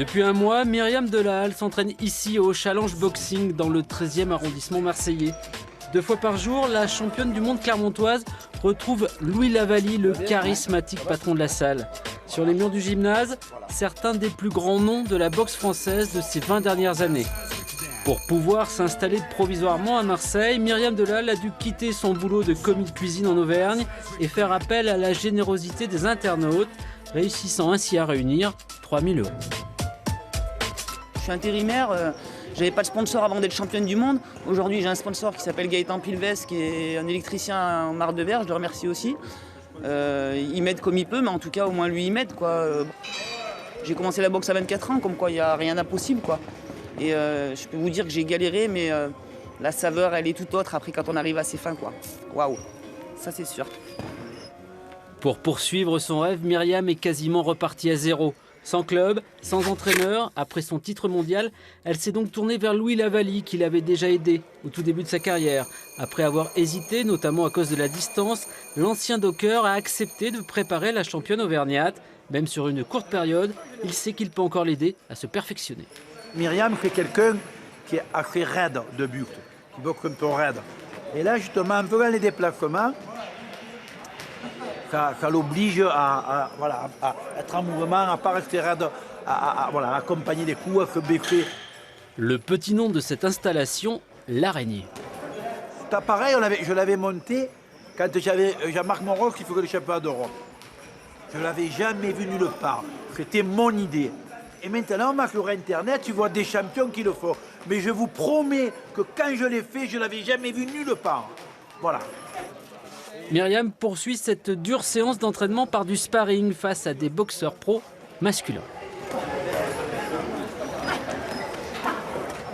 Depuis un mois, Myriam Delahalle s'entraîne ici au Challenge Boxing dans le 13e arrondissement marseillais. 2 fois par jour, la championne du monde clermontoise retrouve Louis Lavallie, le charismatique patron de la salle. Sur les murs du gymnase, certains des plus grands noms de la boxe française de ces 20 dernières années. Pour pouvoir s'installer provisoirement à Marseille, Myriam Delahalle a dû quitter son boulot de commis de cuisine en Auvergne et faire appel à la générosité des internautes, réussissant ainsi à réunir 3 000 €. Je suis intérimaire, j'avais pas de sponsor avant d'être championne du monde. Aujourd'hui j'ai un sponsor qui s'appelle Gaëtan Pilves, qui est un électricien en Marne de Verre, je le remercie aussi. Il m'aide comme il peut, mais en tout cas au moins lui il m'aide, quoi. J'ai commencé la boxe à 24 ans, comme quoi il n'y a rien d'impossible, quoi. Et je peux vous dire que j'ai galéré, mais la saveur elle est tout autre après quand on arrive à ses fins, quoi. Waouh, ça c'est sûr. Pour poursuivre son rêve, Myriam est quasiment repartie à zéro. Sans club, sans entraîneur, après son titre mondial, elle s'est donc tournée vers Louis Lavallie, qui l'avait déjà aidé au tout début de sa carrière. Après avoir hésité, notamment à cause de la distance, l'ancien docker a accepté de préparer la championne auvergnate. Même sur une courte période, il sait qu'il peut encore l'aider à se perfectionner. Myriam, c'est quelqu'un qui est assez raide de but, qui boxe un peu raide. Et là, justement, un peu dans les déplacements, ça l'oblige à être en mouvement, à ne pas rester raide, à accompagner des coups, à se baisser. Le petit nom de cette installation, l'araignée. Cet appareil, je l'avais monté quand j'avais Jean-Marc Moreau qui faisait le championnat d'Europe. Je ne l'avais jamais vu nulle part. C'était mon idée. Et maintenant, sur Internet, tu vois des champions qui le font. Mais je vous promets que quand je l'ai fait, je ne l'avais jamais vu nulle part. Voilà. Myriam poursuit cette dure séance d'entraînement par du sparring face à des boxeurs pros masculins.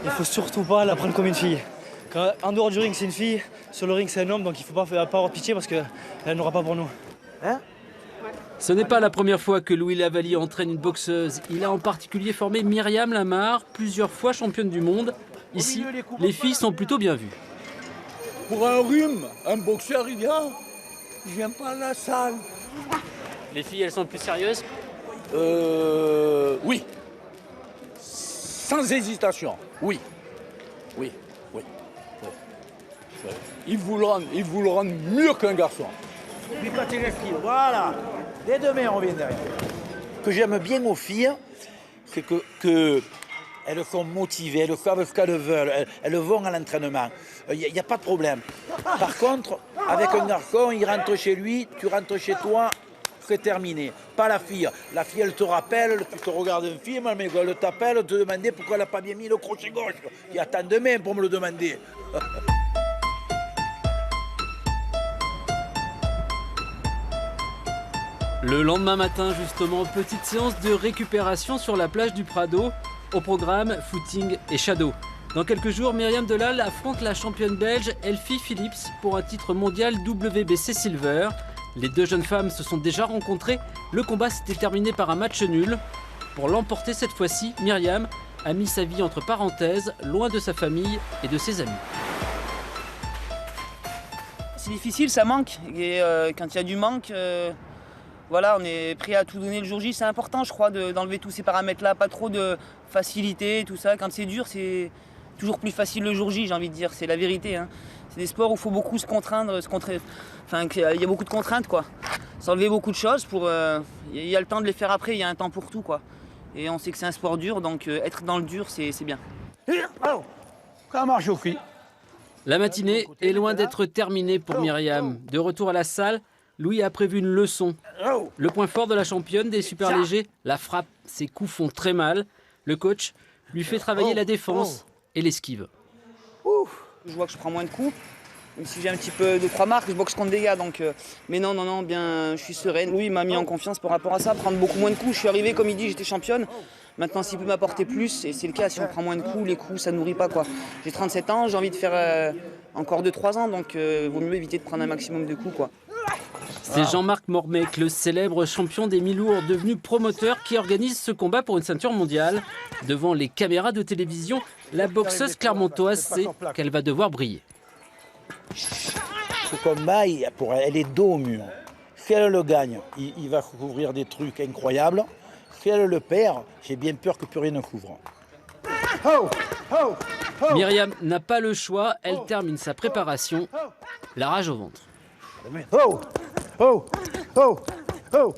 Il ne faut surtout pas la prendre comme une fille. En dehors du ring, c'est une fille, sur le ring, c'est un homme, donc il ne faut pas avoir pitié parce qu'elle n'aura pas pour nous. Hein? Ce n'est pas la première fois que Louis Lavallie entraîne une boxeuse. Il a en particulier formé Myriam Lamarre, plusieurs fois championne du monde. Ici, les filles sont plutôt bien vues. Pour un rhume, un boxeur, il vient pas à la salle. Les filles, elles sont plus sérieuses? Oui. Sans hésitation, oui. Oui. Ils vous le rendent mieux qu'un garçon. Puis pas les filles, voilà. Les deux mains, on vient derrière. Ce que j'aime bien aux filles, c'est que elles sont motivées, elles savent ce qu'elles veulent, elles vont à l'entraînement. Il n'y a pas de problème. Par contre, avec un garçon, il rentre chez lui, tu rentres chez toi, c'est terminé. Pas la fille. La fille, elle te rappelle, tu te regardes un film, mais elle t'appelle, te demander pourquoi elle n'a pas bien mis le crochet gauche. Il y a tant de mains pour me le demander. Le lendemain matin, justement, petite séance de récupération sur la plage du Prado. Au programme, footing et shadow. Dans quelques jours, Myriam Delahalle affronte la championne belge Elfie Phillips pour un titre mondial WBC Silver. Les deux jeunes femmes se sont déjà rencontrées. Le combat s'était terminé par un match nul. Pour l'emporter cette fois-ci, Myriam a mis sa vie entre parenthèses, loin de sa famille et de ses amis. C'est difficile, ça manque. Et quand il y a du manque, voilà, on est prêt à tout donner le jour J. C'est important, je crois, d'enlever tous ces paramètres-là. Pas trop de facilité, tout ça. Quand c'est dur, c'est toujours plus facile le jour J, j'ai envie de dire. C'est la vérité, hein. C'est des sports où il faut beaucoup se contraindre, enfin, il y a beaucoup de contraintes, quoi. S'enlever beaucoup de choses pour... Il y a le temps de les faire après, il y a un temps pour tout, quoi. Et on sait que c'est un sport dur, donc être dans le dur, c'est bien. Ça marche au prix. La matinée est loin d'être terminée pour Myriam. De retour à la salle, Louis a prévu une leçon. Le point fort de la championne des super légers, la frappe. Ses coups font très mal. Le coach lui fait travailler la défense et l'esquive. Je vois que je prends moins de coups, même si j'ai un petit peu de 3 marques, je boxe contre des gars, donc... mais non, bien, je suis sereine. Louis m'a mis en confiance par rapport à ça, prendre beaucoup moins de coups. Je suis arrivé, comme il dit, j'étais championne. Maintenant, s'il peut m'apporter plus, et c'est le cas, si on prend moins de coups, les coups, ça nourrit pas, quoi. J'ai 37 ans, j'ai envie de faire encore 2-3 ans, donc vaut mieux éviter de prendre un maximum de coups, quoi. C'est Jean-Marc Mormec, le célèbre champion des mi-lourds, devenu promoteur, qui organise ce combat pour une ceinture mondiale. Devant les caméras de télévision, la boxeuse clermontoise sait qu'elle va devoir briller. Ce combat, elle est dos au mur. Si elle le gagne, il va couvrir des trucs incroyables. si elle le perd, j'ai bien peur que plus rien ne couvre. Myriam n'a pas le choix, elle termine sa préparation, la rage au ventre. Oh, oh, oh, oh.